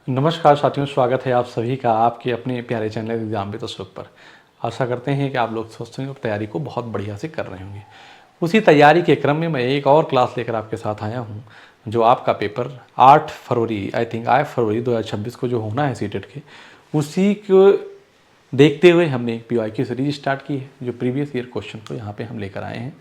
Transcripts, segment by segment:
नमस्कार साथियों, स्वागत है आप सभी का आपके अपने प्यारे चैनल एग्जाम विद अशोक पर। आशा करते हैं कि आप लोग स्वस्थ हैं और तैयारी को बहुत बढ़िया से कर रहे होंगे। उसी तैयारी के क्रम में मैं एक और क्लास लेकर आपके साथ आया हूं, जो आपका पेपर 8 फरवरी 2026 को जो होना है सीटेट के, उसी को देखते हुए हमने एक पीवाई की सीरीज स्टार्ट की है, जो प्रीवियस ईयर क्वेश्चन को यहाँ पे हम लेकर आए हैं,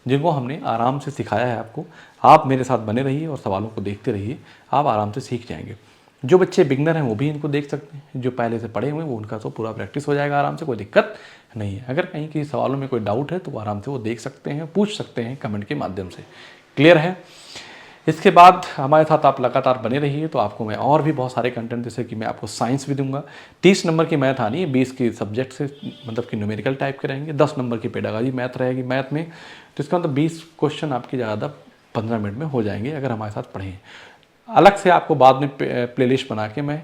जिनको हमने आराम से सिखाया है आपको। आप मेरे साथ बने रहिए और सवालों को देखते रहिए, आप आराम से सीख जाएंगे। जो बच्चे बिगनर हैं वो भी इनको देख सकते हैं, जो पहले से पढ़े हुए हैं वो उनका तो पूरा प्रैक्टिस हो जाएगा आराम से, कोई दिक्कत नहीं है। अगर कहीं किसी सवालों में कोई डाउट है तो वो आराम से वो देख सकते हैं, पूछ सकते हैं कमेंट के माध्यम से। क्लियर है? इसके बाद हमारे साथ आप लगातार बने रहिए, तो आपको मैं और भी बहुत सारे कंटेंट, जैसे कि मैं आपको साइंस भी दूंगा। 30 नंबर की मैथ आनी है, 20 की सब्जेक्ट से मतलब कि न्यूमेरिकल टाइप के रहेंगे, 10 नंबर की पेडागॉजी मैथ रहेगी मैथ में। तो इसका मतलब 20 क्वेश्चन आपकी ज़्यादा 15 मिनट में हो जाएंगे अगर हमारे साथ पढ़ें। अलग से आपको बाद में प्लेलिस्ट बना के मैं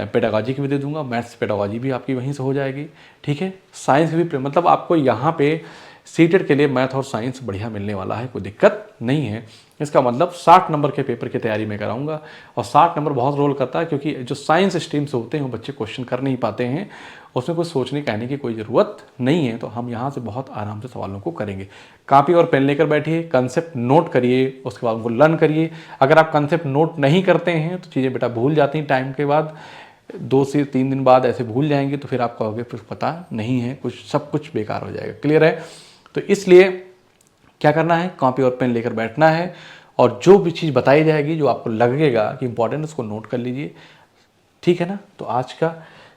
पेडागॉजी की भी दे दूंगा, मैथ्स पेडागॉजी भी आपकी वहीं से हो जाएगी। ठीक है, साइंस भी मतलब आपको यहाँ पे सीटेट के लिए मैथ और साइंस बढ़िया मिलने वाला है, कोई दिक्कत नहीं है। इसका मतलब 60 नंबर के पेपर की तैयारी मैं कराऊंगा, और 60 नंबर बहुत रोल करता है, क्योंकि जो साइंस स्ट्रीम से होते हैं वो बच्चे क्वेश्चन कर नहीं पाते हैं, उसमें कुछ सोचने कहने की कोई ज़रूरत नहीं है। तो हम यहाँ से बहुत आराम से सवालों को करेंगे। कापी और पेन लेकर बैठिए, कंसेप्ट नोट करिए, उसके बाद उनको लर्न करिए। अगर आप कंसेप्ट नोट नहीं करते हैं तो चीज़ें बेटा भूल जाती हैं, टाइम के बाद 2 से 3 दिन बाद ऐसे भूल जाएंगे, तो फिर आप कहोगे कुछ पता नहीं है, कुछ सब कुछ बेकार हो जाएगा। क्लियर है? तो इसलिए क्या करना है, कॉपी और पेन लेकर बैठना है, और जो भी चीज़ बताई जाएगी जो आपको लगेगा कि इंपॉर्टेंट, उसको नोट कर लीजिए। ठीक है ना? तो आज का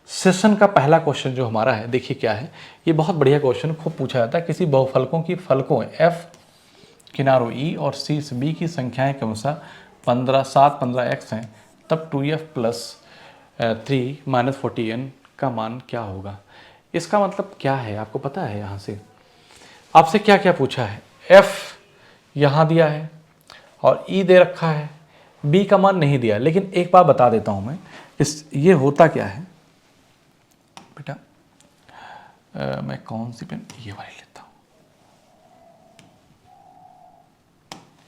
सेशन का पहला क्वेश्चन जो हमारा है, देखिए क्या है। ये बहुत बढ़िया क्वेश्चन, खूब पूछा जाता है। किसी बहुफलकों की फलकों एफ किनारों ई और शीर्ष बी की संख्याएं क्रमशः 15 हैं, तब 2f+3 - 40n का मान क्या होगा। इसका मतलब क्या है आपको पता है? यहाँ से आपसे क्या क्या पूछा है। f यहाँ दिया है और e दे रखा है, b का मान नहीं दिया। लेकिन एक बात बता देता हूँ मैं, ये होता क्या है बेटा। मैं कौन सी पेन, ये वाली लेता हूँ।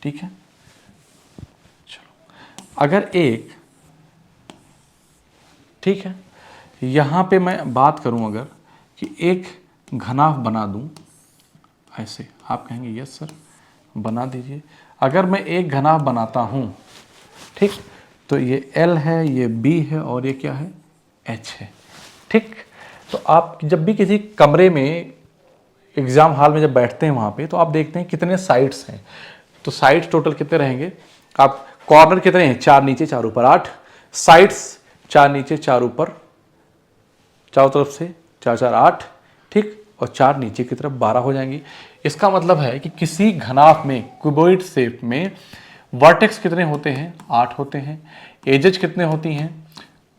ठीक है, चलो। अगर एक, ठीक है, यहाँ पे मैं बात करूँ अगर कि एक घनाभ बना दूँ ऐसे, आप कहेंगे यस सर बना दीजिए। अगर मैं एक घनाभ बनाता हूँ, ठीक, तो ये L है, ये B है, और ये क्या है, H है। ठीक, तो आप जब भी किसी कमरे में, एग्ज़ाम हॉल में जब बैठते हैं वहाँ पे, तो आप देखते हैं कितने साइड्स हैं। तो साइड्स टोटल कितने रहेंगे, आप कॉर्नर कितने हैं, 4 नीचे 4 ऊपर 8 साइड्स, 4 नीचे 4 ऊपर, चारों तरफ से 4 4 8, ठीक, और 4 नीचे की तरफ 12 हो जाएंगी। इसका मतलब है कि किसी घनाभ में, क्यूबॉइड शेप में, वर्टेक्स कितने होते हैं, 8 होते हैं। एजेस कितने होती हैं,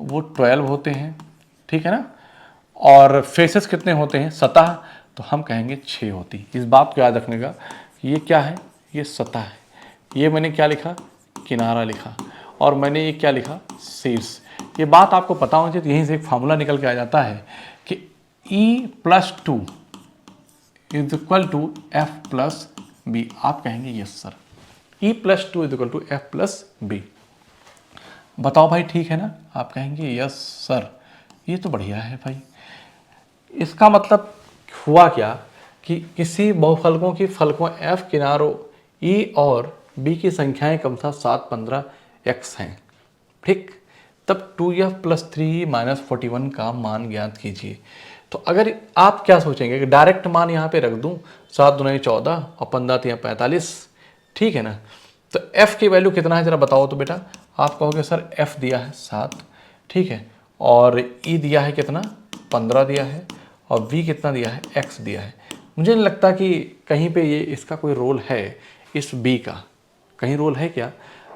वो 12 होते हैं। ठीक है ना? और फेसेस कितने होते हैं, सतह, तो हम कहेंगे 6 होती। इस बात को याद रखने का कि ये क्या है, ये सतह है। ये मैंने क्या लिखा, किनारा लिखा, और मैंने ये क्या लिखा, शीर्ष। ये बात आपको पता होनी चाहिए। यहीं से एक फार्मूला निकल के आ जाता है कि E+2 = F+B। आप कहेंगे यस सर, E+2 = F+B। बताओ भाई, ठीक है ना? आप कहेंगे यस सर, ये तो बढ़िया है भाई। इसका मतलब हुआ क्या कि किसी बहुफलकों की फलकों F किनारों E और B की संख्याएं क्रमशः 7 15 x हैं। ठीक, तब 2f+3 - 41 का मान ज्ञात कीजिए। तो अगर आप क्या सोचेंगे कि डायरेक्ट मान यहाँ पे रख दूँ, 7 दूनी 14 और 15 45, ठीक है ना? तो f की वैल्यू कितना है जरा बताओ तो बेटा। आप कहोगे सर f दिया है 7, ठीक है, और e दिया है कितना, 15 दिया है, और v कितना दिया है, x दिया है। मुझे नहीं लगता कि कहीं पे ये इसका कोई रोल है, इस b का कहीं रोल है क्या?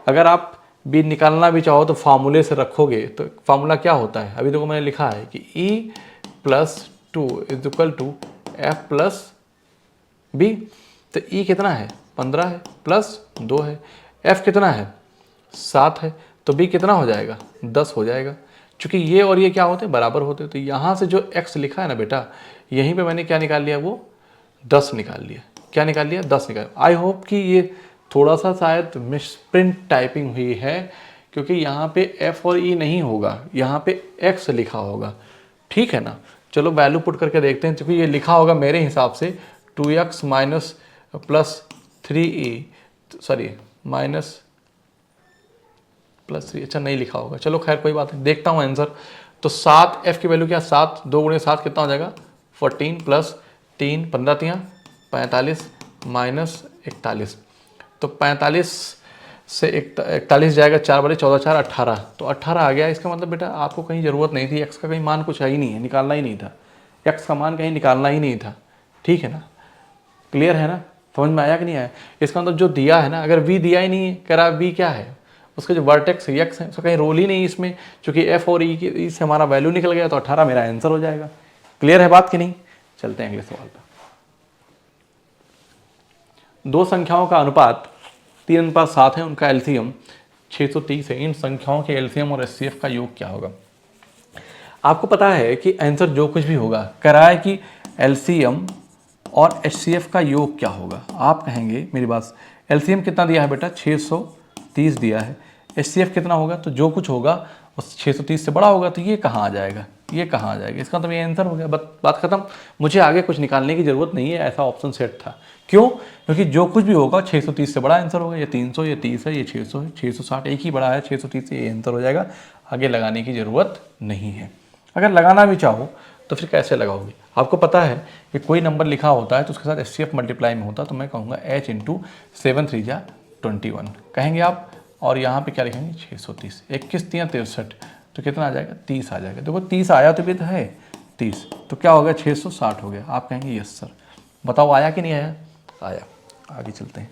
अगर आप b निकालना भी चाहो तो फार्मूले से रखोगे, तो फार्मूला क्या होता है, अभी देखो मैंने लिखा है कि E+2 = F+B। तो E कितना है, 15 है, प्लस 2 है, F कितना है, 7 है, तो B कितना हो जाएगा, 10 हो जाएगा। चूंकि ये और ये क्या होते हैं, बराबर होते हैं, तो यहाँ से जो x लिखा है ना बेटा, यहीं पे मैंने क्या निकाल लिया, वो 10 निकाल लिया। क्या निकाल लिया, 10 निकाल। आई होप कि ये थोड़ा सा शायद मिसप्रिंट टाइपिंग हुई है, क्योंकि यहाँ पे एफ और ई नहीं होगा, यहाँ पे एक्स लिखा होगा, ठीक है ना। चलो वैल्यू पुट करके देखते हैं, क्योंकि ये लिखा होगा मेरे हिसाब से 2x minus plus 3e, sorry minus plus 3, अच्छा नहीं लिखा होगा, चलो खैर कोई बात नहीं, देखता हूँ आंसर। तो 7 f की वैल्यू क्या, 7, 2 गुणे 7 कितना हो जाएगा 14 प्लस 3 15 3 45 माइनस 41, तो 45 से 41 जाएगा, 4 बड़े 14 4 18, तो 18 आ गया। इसका मतलब बेटा आपको कहीं ज़रूरत नहीं थी, एक्स का कहीं मान कुछ है ही नहीं है, निकालना ही नहीं था, एक्स का मान कहीं निकालना ही नहीं था, ठीक है ना। क्लियर है ना, समझ में आया कि नहीं आया। इसका मतलब जो दिया है ना, अगर वी दिया ही नहीं है, कह रहा वी क्या है, उसका जो वर्टेक्स एक्स है उसका कहीं रोल ही नहीं इसमें, क्योंकि एफ और ई से हमारा वैल्यू निकल गया, तो 18 मेरा आंसर हो जाएगा। क्लियर है बात कि नहीं। चलते हैं अगले सवाल पर। दो संख्याओं का अनुपात 3:7 है, उनका एलसीएम 630 है, इन संख्याओं के एलसीएम और एचसीएफ का योग क्या होगा। आपको पता है कि आंसर जो कुछ भी होगा कराए कि एलसीएम और एचसीएफ का योग क्या होगा। आप कहेंगे मेरी बात, एलसीएम कितना दिया है बेटा 630 दिया है, एचसीएफ कितना होगा, तो जो कुछ होगा उस 630 से बड़ा होगा, तो ये कहाँ आ जाएगा, ये कहाँ आ जाएगा, इसका तो ये आंसर हो गया, बात खत्म। मुझे आगे कुछ निकालने की जरूरत नहीं है, ऐसा ऑप्शन सेट था। क्यों, क्योंकि जो कुछ भी होगा 630 से बड़ा आंसर होगा, ये 300 ये 30 है, ये 600 है, 660 एक ही बड़ा है 630 से, ये आंसर हो जाएगा, आगे लगाने की ज़रूरत नहीं है। अगर लगाना भी चाहो तो फिर कैसे लगाओगे। आपको पता है कि कोई नंबर लिखा होता है तो उसके साथ एचसीएफ मल्टीप्लाई में होता है, तो मैं कहूँगा h इंटू 7 3 जा 21 कहेंगे आप, और यहाँ पे क्या लिखेंगे 630, 21 3 63, तो कितना आ जाएगा 30 आ जाएगा। देखो 30 आया तो भी तो है 30, तो क्या हो गया 660 हो गया। आप कहेंगे यस सर। बताओ आया कि नहीं आया, आया। आगे चलते हैं।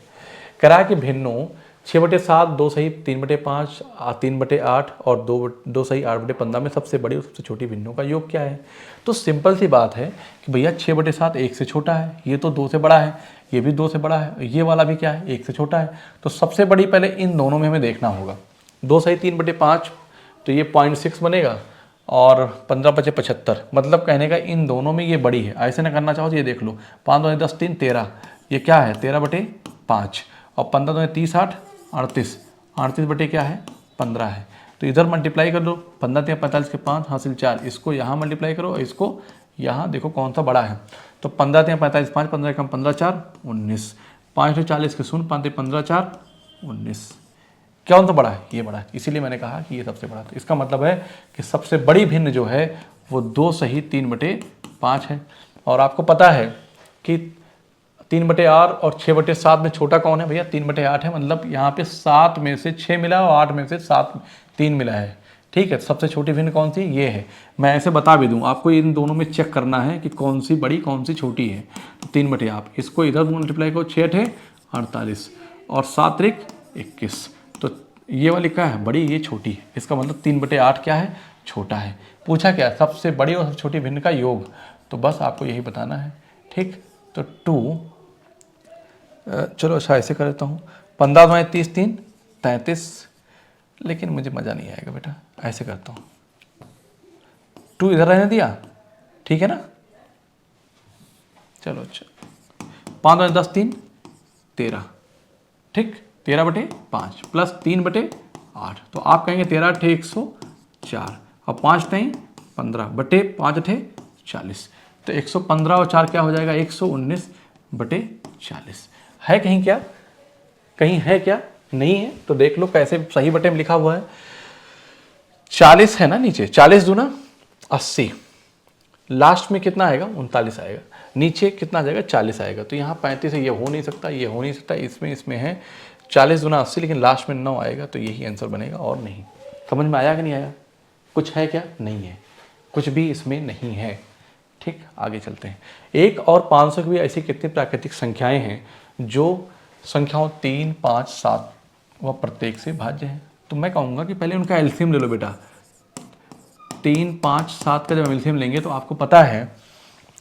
करा कि भिन्नों 6/7 2 सही 3/5 3/8 और 2 सही 8/15 में सबसे बड़ी और सबसे छोटी भिन्नों का योग क्या है। तो सिंपल सी बात है कि भैया 6/7 1 से छोटा है, ये तो 2 से बड़ा है, ये भी 2 से बड़ा है, ये वाला भी क्या है 1 से छोटा है, तो सबसे बड़ी पहले इन दोनों में हमें देखना होगा। 2 सही 3/5 तो ये 0.6 बनेगा, और 15 × 5 = 75, मतलब कहने का इन दोनों में ये बड़ी है। ऐसे ना करना चाहो तो ये देख लो 5 2 10 3 13, ये क्या है 13/5, और 15 2 30 8 38, 38 बटे क्या है 15 है, तो इधर मल्टीप्लाई कर दो, 15 3 45 के 5 हासिल 4, इसको यहाँ मल्टीप्लाई करो, इसको यहाँ देखो कौन सा बड़ा है, तो 15 3 45 5 15 कम 15 4 19, 5 2 40 के 0 5 15 4 19, कौन सा बड़ा है ये बड़ा है, इसीलिए मैंने कहा कि ये सबसे बड़ा। तो इसका मतलब है कि सबसे बड़ी भिन्न जो है वो 2 सही 3/5 है। और आपको पता है कि 3/8 और 6/7 में छोटा कौन है भैया 3/8 है, मतलब यहाँ पे 7 में से 6 मिला और 8 में से 3 मिला है, ठीक है। सबसे छोटी भिन्न कौन सी, ये है। मैं ऐसे बता भी दूँ आपको, इन दोनों में चेक करना है कि कौन सी बड़ी कौन सी छोटी है। तो 3/8 इसको इधर मल्टीप्लाई करो, 6 8 48 और 7 3 21, तो ये वाली क्या है बड़ी, ये छोटी है। इसका मतलब 3/8 क्या है छोटा है। पूछा क्या सबसे बड़ी और सबसे छोटी भिन्न का योग, तो बस आपको यही बताना है, ठीक। तो 2 चलो अच्छा ऐसे कर देता हूँ, 15 2 30 3 33, लेकिन मुझे मज़ा नहीं आएगा बेटा, ऐसे करता हूँ 2 इधर रहने दिया, ठीक है ना। चलो अच्छा 5 2 10 3 13, ठीक, 13/5 प्लस 3/8, तो आप कहेंगे 13 8 104 और 5 टाइम 15 बटे 5 8 40, तो 115 और 4 क्या हो जाएगा 119/40। है कहीं क्या, कहीं है क्या, नहीं है, तो देख लो कैसे सही बटे में लिखा हुआ है। 40 है ना नीचे, 40 दूना 80, लास्ट में कितना आएगा 39 आएगा, नीचे कितना आ जाएगा 40 आएगा, तो यहाँ 35 है, ये हो नहीं सकता, ये हो नहीं सकता, इसमें है 40 दूना 80, लेकिन लास्ट में 9 आएगा, तो यही आंसर बनेगा और नहीं। समझ में आया कि नहीं आया, कुछ है क्या, नहीं है, कुछ भी इसमें नहीं है, ठीक। आगे चलते हैं। 1 और 500 की भी ऐसी कितनी प्राकृतिक संख्याएं हैं जो संख्याओं 3 5 7 व प्रत्येक से भाज्य है। तो मैं कहूँगा कि पहले उनका एलसीएम ले लो बेटा। 3 5 7 का जब एलसीएम लेंगे तो आपको पता है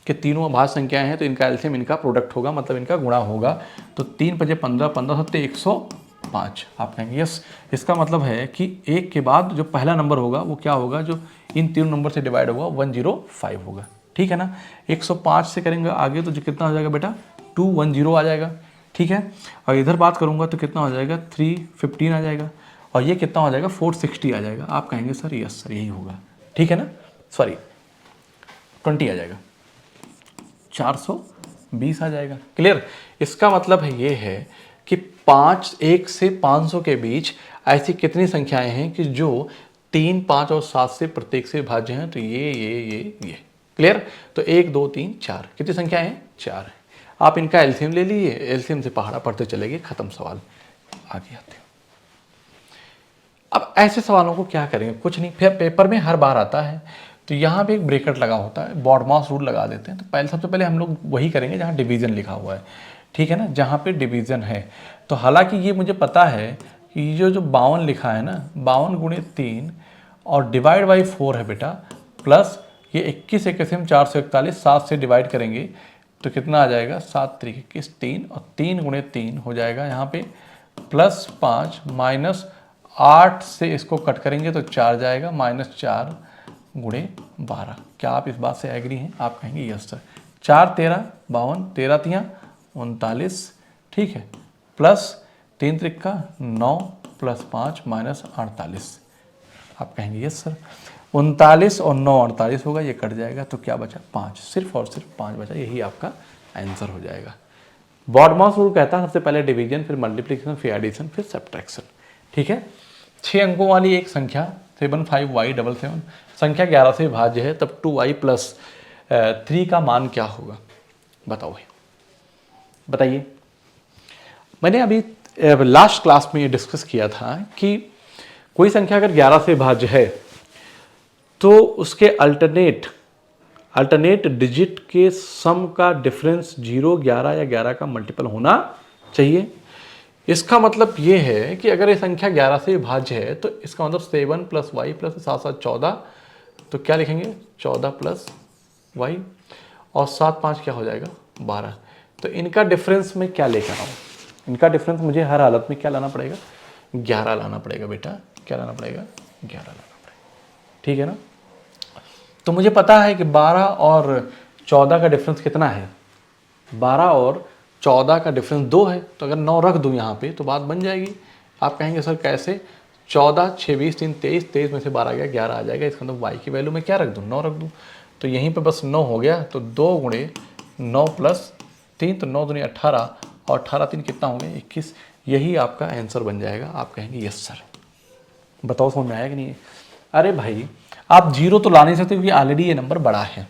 कि तीनों अभाज्य संख्याएं हैं, तो इनका एलसीएम इनका प्रोडक्ट होगा, मतलब इनका गुणा होगा, तो 3 × 5 = 15 15 7 105। आप कहेंगे यस, इसका मतलब है कि 1 के बाद जो पहला नंबर होगा वो क्या होगा, जो इन तीनों नंबर से डिवाइड होगा 105 होगा, ठीक है ना। 105 से करेंगे आगे तो जो कितना हो जाएगा बेटा 210 आ जाएगा, ठीक है। और इधर बात करूंगा तो कितना हो जाएगा 315 आ जाएगा, और ये कितना हो जाएगा 460 आ जाएगा। आप कहेंगे सर यस सर यही होगा, ठीक है ना, सॉरी 20 आ जाएगा, 420 आ जाएगा। क्लियर। इसका मतलब है ये है कि 1 से 500 के बीच ऐसी कितनी संख्याएं हैं कि जो 3, 5 और 7 से प्रत्येक से भाज्य हैं। तो ये क्लियर। तो 1, 2, 3, 4 कितनी संख्या है, 4 है। आप इनका एलसीएम ले लीजिए, एलसीएम से पहाड़ा पढ़ते चलेंगे, खत्म सवाल, आगे आते हैं। अब ऐसे सवालों को क्या करेंगे, कुछ नहीं, फिर पेपर में हर बार आता है। तो यहाँ पे एक ब्रेकेट लगा होता है, बॉडमास रूल लगा देते हैं। तो सबसे पहले हम लोग वही करेंगे जहाँ डिवीज़न लिखा हुआ है, ठीक है ना, जहाँ पे डिवीज़न है। तो हालांकि ये मुझे पता है कि ये जो 52 लिखा है ना, 52 गुणे 3 और डिवाइड बाई 4 है बेटा, प्लस ये 21 21 441, 7 से डिवाइड करेंगे तो कितना आ जाएगा, 7 3 21 3 और 3 गुणे 3 हो जाएगा यहाँ पे, प्लस 5 माइनस 8 से इसको कट करेंगे तो 4 जाएगा, माइनस 4 गुणे 12। क्या आप इस बात से एग्री हैं? आप कहेंगे यस सर। 4 13 52, 13 3 39, ठीक है, प्लस 3 त्रिक्का 9 प्लस 5 माइनस 48। आप कहेंगे यस सर। 39 और 9 48 होगा, ये कट जाएगा तो क्या बचा, 5, सिर्फ और सिर्फ 5 बचा। यही आपका आंसर हो जाएगा। बॉडमास रूल कहता है सबसे पहले डिवीजन, फिर मल्टीप्लिकेशन, फिर एडिशन, फिर सब्ट्रैक्शन, ठीक है। 6 अंकों वाली एक संख्या 75y77 संख्या 11 से भाज्य है, तब 2y प्लस 3 का मान क्या होगा, बताओ भाई, बताइए। मैंने अभी लास्ट क्लास में ये डिस्कस किया था कि कोई संख्या अगर 11 से भाज्य है तो उसके अल्टरनेट डिजिट के सम का डिफरेंस 0, 11 या 11 का मल्टीपल होना चाहिए। इसका मतलब ये है कि अगर ये संख्या 11 से भाज्य है तो इसका मतलब 7 प्लस वाई प्लस 7 7 14, तो क्या लिखेंगे 14 प्लस वाई और 7 5 क्या हो जाएगा 12। तो इनका डिफरेंस में क्या लेकर आऊँ, इनका डिफरेंस मुझे हर हालत में क्या लाना पड़ेगा, 11 लाना पड़ेगा बेटा। क्या लाना पड़ेगा, 11 लाना पड़ेगा, ठीक है ना। तो मुझे पता है कि 12 और 14 का डिफरेंस कितना है, 12 और 14 का डिफरेंस 2 है। तो अगर 9 रख दूँ यहाँ पे तो बात बन जाएगी। आप कहेंगे सर कैसे, 14 6 20 3 23, 23 में से 12 गया 11 आ जाएगा। इसका मतलब y की वैल्यू में क्या रख दूँ, 9 रख दूँ। तो यहीं पे बस 9 हो गया, तो 2 गुणे 9 प्लस 3, तो 9 दूनी 18 और 18 3 कितना हो गया 21। यही आपका आंसर बन जाएगा। आप कहेंगे यस सर। बताओ समझ में आया कि नहीं। अरे भाई आप 0 तो ला नहीं सकते क्योंकि ऑलरेडी ये नंबर बड़ा है।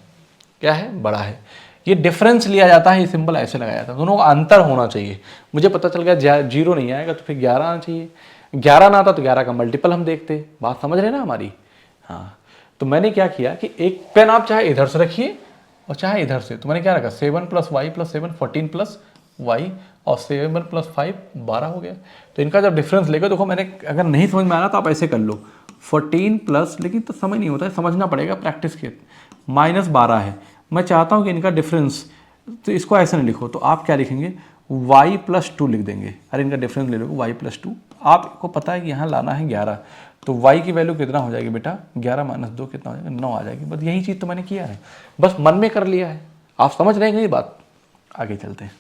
क्या है, बड़ा है। ये डिफरेंस लिया जाता है, ये सिंबल ऐसे लगाया जाता है, दोनों का अंतर होना चाहिए। मुझे पता चल गया 0 नहीं आएगा तो फिर 11 आना चाहिए, 11 ना आता तो 11 का मल्टीपल हम देखते। बात समझ रहे ना हमारी। हाँ, तो मैंने क्या किया कि एक पेन आप चाहे इधर से रखिए और चाहे इधर से। तो मैंने क्या रखा, 7 plus Y plus 7 14 plus Y और 7 प्लस 5 12 हो गया। तो इनका जब डिफरेंस लेगा, देखो मैंने अगर नहीं समझ में आ रहा तो आप ऐसे कर लो 14 प्लस, लेकिन तो समझ नहीं होता है, समझना पड़ेगा प्रैक्टिस के, माइनस 12 है। मैं चाहता हूँ कि इनका डिफरेंस, तो इसको ऐसे नहीं लिखो, तो आप क्या लिखेंगे y प्लस 2 लिख देंगे। अरे इनका डिफरेंस ले लो y प्लस 2। आपको पता है कि यहाँ लाना है 11, तो y की वैल्यू कितना हो जाएगी बेटा, 11 माइनस 2 कितना हो जाएगा, 9 आ जाएगी। बस यही चीज़ तो मैंने किया है, बस मन में कर लिया है। आप समझ रहे हैं ये बात। आगे चलते हैं।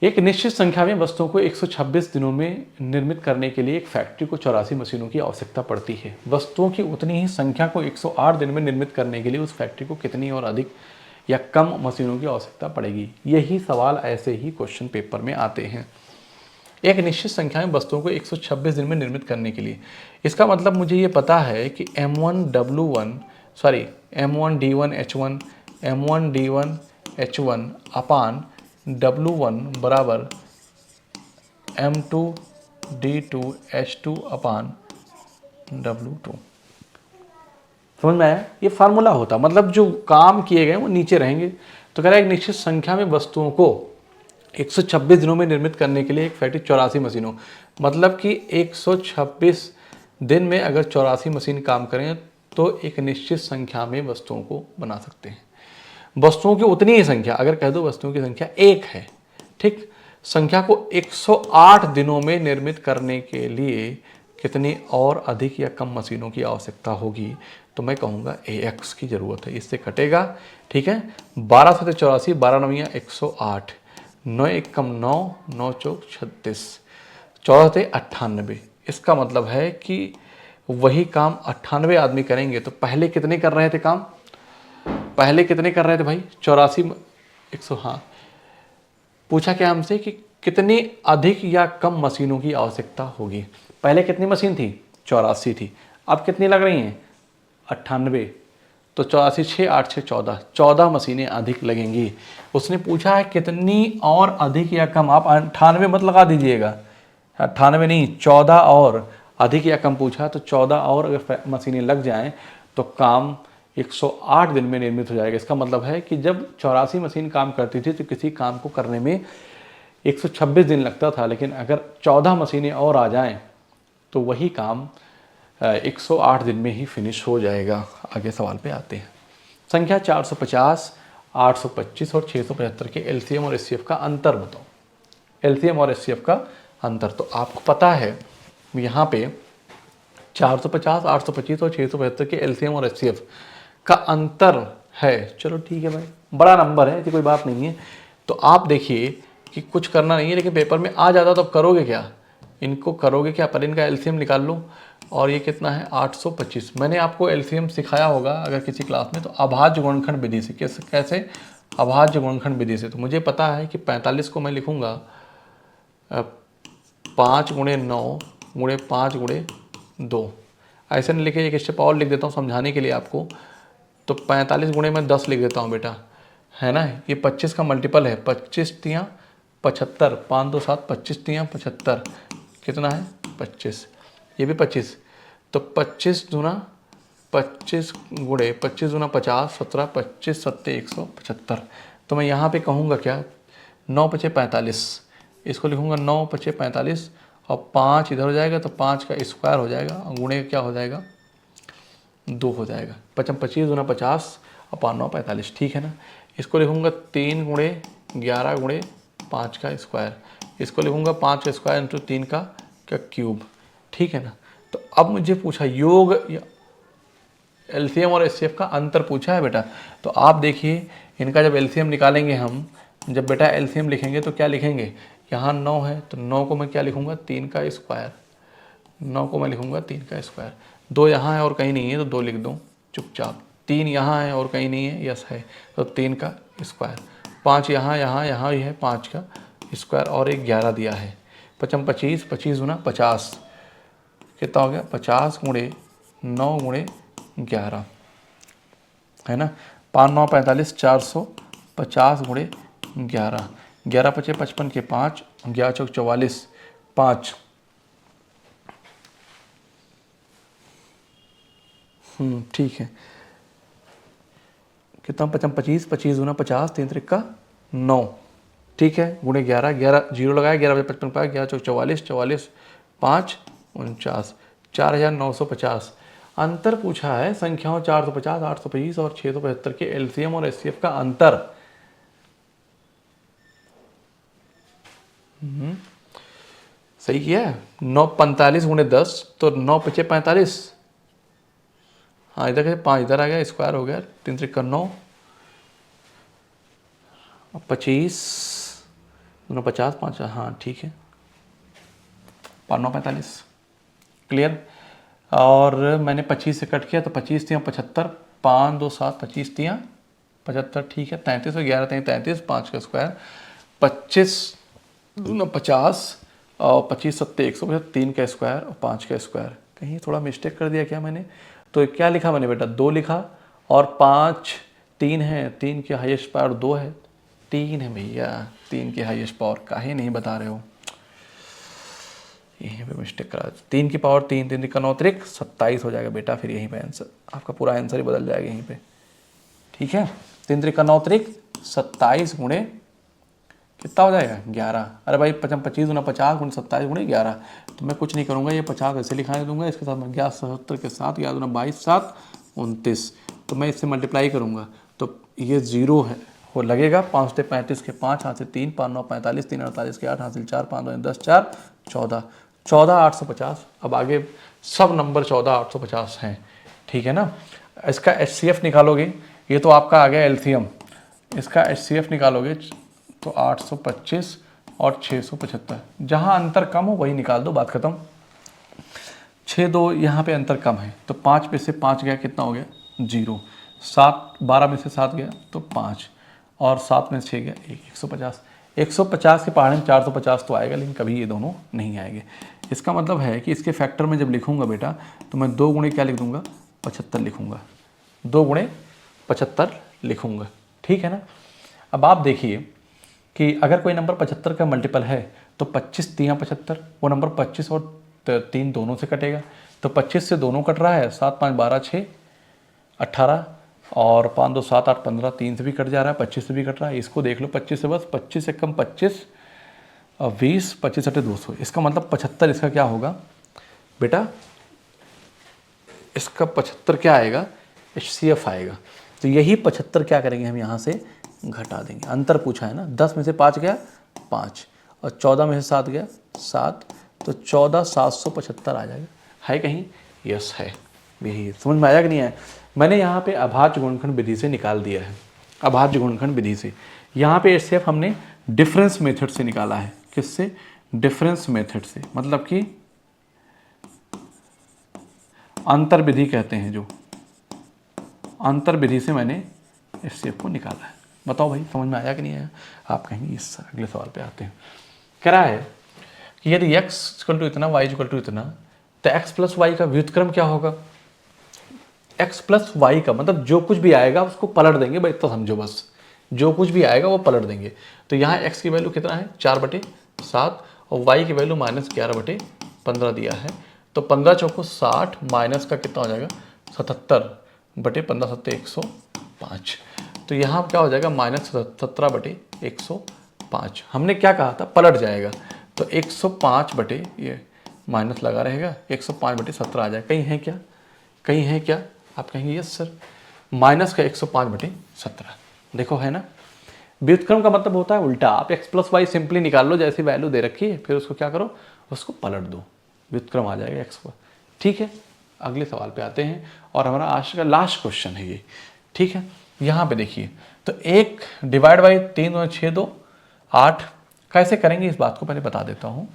एक निश्चित संख्या में वस्तुओं को 126 दिनों में निर्मित करने के लिए एक फैक्ट्री को 84 मशीनों की आवश्यकता पड़ती है। वस्तुओं की उतनी ही संख्या को 108 दिन में निर्मित करने के लिए उस फैक्ट्री को कितनी और अधिक या कम मशीनों की आवश्यकता पड़ेगी। यही सवाल ऐसे ही क्वेश्चन पेपर में आते हैं। एक निश्चित संख्या में वस्तुओं को 126 दिन में निर्मित करने के लिए, इसका मतलब मुझे ये पता है कि M1D1H1 M1D1H1 अपान W1 बराबर M2D2H2 अपान W2। समझ में आया। ये फार्मूला होता, मतलब जो काम किए गए वो नीचे रहेंगे। तो कह रहा है एक निश्चित संख्या में वस्तुओं को 126 दिनों में निर्मित करने के लिए एक फैक्ट्री 84 मशीनों, मतलब कि 126 दिन में अगर 84 मशीन काम करें तो एक निश्चित संख्या में वस्तुओं को बना सकते हैं। वस्तुओं की उतनी ही संख्या, अगर कह दो वस्तुओं की संख्या 1 है, ठीक, संख्या को 108 दिनों में निर्मित करने के लिए कितनी और अधिक या कम मशीनों की आवश्यकता होगी, तो मैं कहूँगा AX की ज़रूरत है। इससे कटेगा, ठीक है। 12 से 84, 12 9 108, 9 1 कम 9, 9 चौक 36, 14 थे 98, इसका मतलब है कि वही काम 98 आदमी करेंगे। तो पहले कितने कर रहे थे काम, पहले कितने कर रहे थे भाई, 84, 100। हाँ, पूछा क्या हमसे कि कितनी अधिक या कम मशीनों की आवश्यकता होगी। पहले कितनी मशीन थी, 84 थी, अब कितनी लग रही हैं, 98। तो 84 6 8 6 14, 14 मशीनें अधिक लगेंगी। उसने पूछा है कितनी और अधिक या कम, आप 98 मत लगा दीजिएगा, 98 नहीं, 14 और अधिक या कम पूछा, तो 14 और अगर मशीनें लग जाएं तो काम 108 दिन में निर्मित हो जाएगा। इसका मतलब है कि जब 84 मशीन काम करती थी तो किसी काम को करने में 126 दिन लगता था, लेकिन अगर 14 मशीनें और आ जाएं तो वही काम 108 दिन में ही फिनिश हो जाएगा। आगे सवाल पे आते हैं। संख्या 450, 825 और 675 के एलसीएम और एचसीएफ का अंतर बताओ। एलसीएम और एचसीएफ का अंतर, तो आपको पता है यहाँ पे 450, 825 और 675 के एलसीएम और एचसीएफ का अंतर है। चलो ठीक है भाई, बड़ा नंबर है, ऐसी कोई बात नहीं है। तो आप देखिए कि कुछ करना नहीं है, लेकिन पेपर में आ जाता तो अब करोगे क्या, इनको करोगे क्या, पर इनका एलसीएम निकाल लो। और ये कितना है, 825। मैंने आपको एलसीएम सिखाया होगा अगर किसी क्लास में, तो अभाज्य गुणनखंड विधि से। कैसे, अभाज्य गुणनखंड विधि से। तो मुझे पता है कि 45 को मैं लिखूँगा 5 गुणे 9 गुणे 5 गुणे 2, ऐसे नहीं लिखे, एक स्टेप और लिख देता हूँ समझाने के लिए आपको। तो 45 गुणे में 10 लिख देता हूँ बेटा, है ना। ये 25 का मल्टीपल है, 25 तियाँ 75, 5 2 7, 25 तियाँ 75, कितना है 25, ये भी 25। तो 25 दूना 25 गुणे 25 दूना 50, 17, 25 सत्ते 175। तो मैं यहाँ पे कहूँगा क्या, 9 पचे 45, इसको लिखूँगा 9 पचे 45 और 5 इधर हो जाएगा, तो 5 का स्क्वायर हो जाएगा और गुणे क्या हो जाएगा, 2 हो जाएगा। 25 दूना 50 और 5 9 45, ठीक है ना। इसको लिखूँगा 3 गुणे 11 गुणे 5 का स्क्वायर, इसको लिखूँगा 5 का स्क्वायर इंटू 3 का क्यूब, ठीक है ना। तो अब मुझे पूछा योग एलसीएम और एचसीएफ का अंतर पूछा है बेटा। तो आप देखिए इनका जब एलसीएम निकालेंगे हम, जब बेटा एलसीएम लिखेंगे तो क्या लिखेंगे, यहाँ 9 है तो 9 को मैं क्या लिखूँगा, 3 का स्क्वायर, 9 को मैं लिखूँगा 3 का स्क्वायर। 2 यहाँ है और कहीं नहीं है तो 2 लिख दूँ चुपचाप। 3 यहाँ है और कहीं नहीं है, यस है, तो 3 का स्क्वायर। 5 यहाँ ही है, 5 का स्क्वायर और एक 11 दिया है। 25 25 गुना 50, कितना हो गया, 50 गुणे 9 गुणे 11, है ना। 5 9 45, 450 गुणे 11, 11 पचे 55 के 5, 11 चौक 44, 5, ठीक है। कितना 25 25 दूना 50, 3 त्रिक का 9, ठीक है, गुणे 11, 11 जीरो लगाया, 11 बजे 55 पाया, 11 चौक 44, 44 5 49, 4950। अंतर पूछा है संख्याओं 450, 825 और 675 के एलसीएम और एचसीएफ का अंतर। सही किया, 9 45 गुणे 10, तो 9 पचे 45, हाँ इधर के 5 इधर आ गया, स्क्वायर हो गया, 3 त्रिक का 9, 25 50 5, हाँ ठीक है, 5 9 45, क्लियर। और मैंने 25 से कट किया तो 25 तियाँ 75, 5 2 7, 25 तियाँ 75, ठीक है। 33 और 11 तियाँ 33, 5 का स्क्वायर, 25 दूना 50 और 25 सत्ते 150, 3 का स्क्वायर और 5 का स्क्वायर। कहीं थोड़ा मिस्टेक कर दिया क्या मैंने, तो क्या लिखा मैंने बेटा, 2 लिखा, और 5 3 है, 3 की हाईएस्ट पावर 2 है, 3 है भैया, 3 की हाईएस्ट पावर, काहे नहीं बता रहे हो, यहीं पे मिस्टेक करा। 3 की पावर 3, 3 का 9 त्रिक 27 हो जाएगा बेटा, फिर यहीं पे आंसर, आपका पूरा आंसर ही बदल जाएगा यहीं पे, ठीक है। 3 त्रिक का 9 त्रिक 27 गुणे कितना हो जाएगा, 11। अरे भाई 25 गुना 50 गुणे 27 गुणे 11, तो मैं कुछ नहीं करूँगा, ये 50 ऐसे लिखाने दूंगा, इसके साथ मैं 77 के साथ 11 गुना 22 7 29, तो मैं इससे मल्टीप्लाई करूँगा तो ये 0 है, वो लगेगा। 5 से 35 के 5, हाथ से 3, 5 9 45, 3 48 के 8, हाथ से 4, 5 2 10 4 14, 14 850। अब आगे सब नंबर 14 850 हैं, ठीक है ना। इसका एचसीएफ निकालोगे, ये तो आपका आ गया एलसीएम, इसका एचसीएफ निकालोगे तो 825 और 675। जहाँ अंतर कम हो वही निकाल दो, बात खत्म। 6 2 यहाँ पे अंतर कम है तो 5 में से 5 गया, कितना हो गया 0। 7 12 में से 7 गया तो 5, और 7 में से 6 गया 150। 150 के पहाड़े में 450 तो आएगा, लेकिन कभी ये दोनों नहीं आएंगे। इसका मतलब है कि इसके फैक्टर में जब लिखूंगा बेटा तो मैं 2 गुणे क्या लिख दूंगा, 75 लिखूंगा, 2 गुणे 75 लिखूंगा, ठीक है ना। अब आप देखिए कि अगर कोई नंबर 75 का मल्टीपल है तो 25 3 75, वो नंबर 25 और 3 दोनों से कटेगा, तो 25 से दोनों कट रहा है, 7 5 12 6 18, और 5 2 7 8 15, 3 से भी कट जा रहा है, 25 से भी कट रहा है। इसको देख लो 25 से, बस 25 से कम 25 और 20, 25 अटे 200, इसका मतलब 75 इसका क्या होगा बेटा, इसका 75 क्या आएगा, HCF आएगा। तो यही 75 क्या करेंगे हम यहाँ से घटा देंगे। अंतर पूछा है ना, 10 में से 5 गया 5, और 14 में से 7 गया 7, तो 14 775 आ जाएगा। है कहीं, यस है, यही समझ में आया कि नहीं आया। मैंने यहाँ पे अभाज्य गुणनखंड विधि से निकाल दिया है, अभाज्य गुणनखंड विधि से। यहाँ पे HCF हमने डिफरेंस मेथड से निकाला है। किससे, डिफरेंस मेथड से, मतलब कि अंतर विधि कहते हैं, जो अंतर विधि से मैंने HCF को निकाला है। बताओ भाई समझ में आया कि नहीं आया। आप कहेंगे इस अगले सवाल पे आते हैं। कह रहा है कि यदि x इक्वल टू इतना, y इक्वल टू इतना, तो x प्लस वाई का व्युत्क्रम क्या होगा। x प्लस वाई का मतलब जो कुछ भी आएगा उसको पलट देंगे भाई, तो समझो बस, जो कुछ भी आएगा वो पलट देंगे। तो यहाँ x की वैल्यू कितना है 4/7, और y की वैल्यू -11/15 दिया है। तो 15 चौको 60, माइनस का कितना हो जाएगा 77/15 7 105। तो यहाँ क्या हो जाएगा -17/105। हमने क्या कहा था, पलट जाएगा, तो 105 बटे, ये माइनस लगा रहेगा, 105/17 आ जाएगा। कहीं है क्या, कहीं है क्या, आप कहेंगे यस सर, माइनस का 105/17, देखो है ना। व्युत्क्रम का मतलब होता है उल्टा, आप x प्लस वाई सिंपली निकाल लो, जैसी वैल्यू दे रखी है, फिर उसको क्या करो, उसको पलट दो, व्युत्क्रम आ जाएगा x पर, ठीक है। अगले सवाल पे आते हैं, और हमारा आज का लास्ट क्वेश्चन है ये, ठीक है। यहाँ पे देखिए, तो 1 डिवाइड बाई 3 और 6 2 8, कैसे करेंगे इस बात को पहले बता देता हूँ।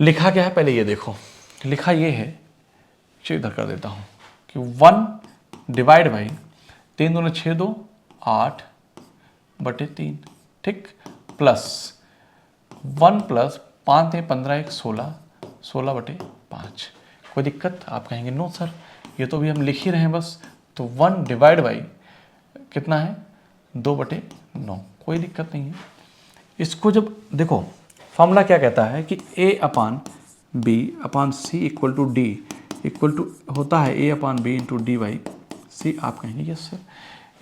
लिखा क्या है पहले ये देखो, लिखा ये है, चलिए इधर कर देता हूँ कि 1 डिवाइड बाई 3 2 6 2 8/3, ठीक, प्लस 1 प्लस 5 3 15 1 16, 16/5। कोई दिक्कत, आप कहेंगे नो सर, ये तो भी हम लिख ही रहे हैं बस। तो 1 डिवाइड बाई कितना है 2/9, कोई दिक्कत नहीं है। इसको जब देखो, फॉर्मूला क्या कहता है कि A/B/C equal to D equal to होता है A/B/D/C। आप कहेंगे यस सर,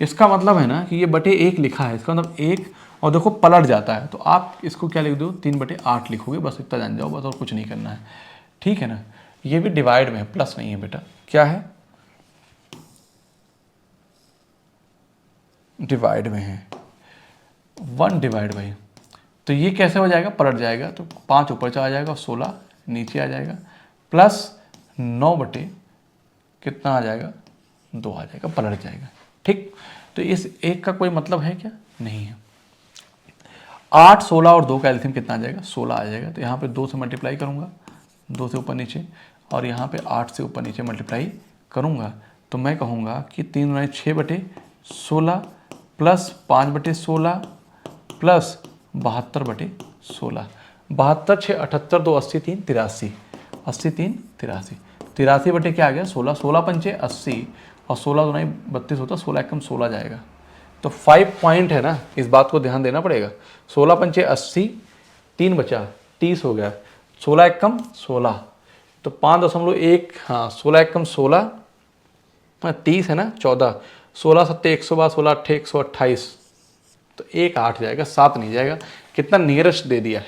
इसका मतलब है ना कि ये बटे 1 लिखा है, इसका मतलब 1, और देखो पलट जाता है, तो आप इसको क्या लिख दो 3/8 लिखोगे, बस इतना जान जाओ, बस और कुछ नहीं करना है, ठीक है ना। ये भी डिवाइड में है, प्लस नहीं है बेटा, क्या है डिवाइड में है, 1 डिवाइड बाई, तो ये कैसे हो जाएगा, पलट जाएगा, तो 5 ऊपर चला जाएगा, 16 नीचे आ जाएगा, प्लस 9 बटे कितना आ जाएगा 2 आ जाएगा, पलट जाएगा, ठीक। तो इस 1 का कोई मतलब है क्या, नहीं है। 8 16 और 2 का एलसीएम कितना आ जाएगा 16 आ जाएगा। तो यहाँ पे 2 से मल्टीप्लाई करूँगा, 2 से ऊपर नीचे, और यहाँ पे 8 से ऊपर नीचे मल्टीप्लाई करूँगा, तो मैं कहूँगा कि 3 9 6/16 प्लस 5/16 प्लस 72/16, 72 6 78 2 80 3 83, 80 3 83, 83 बटे क्या आ गया 16, 16 पंचे 80, और 16 दूना 32 होता, 16 एकम 16 जाएगा। तो 5 पॉइंट है ना, इस बात को ध्यान देना पड़ेगा। 16 पंचे 80, 3 बचा 30 हो गया, 16 एकम 16, तो 5.1, हाँ 16 एकम 16, 30 है ना 14, 16 7 112, 16 8 128, तो 1 8 जाएगा, 7 नहीं जाएगा। कितना नियरेस्ट दे दिया है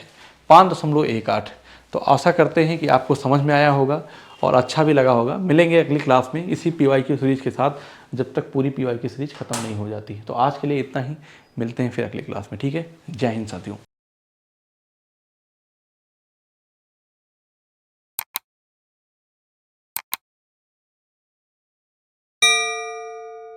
5.18। तो आशा करते हैं कि आपको समझ में आया होगा और अच्छा भी लगा होगा। मिलेंगे अगली क्लास में इसी PYQ सीरीज के साथ, जब तक पूरी PYQ सीरीज खत्म नहीं हो जाती। तो आज के लिए इतना ही, मिलते हैं फिर अगली क्लास में, ठीक है। जय हिंद साथियों।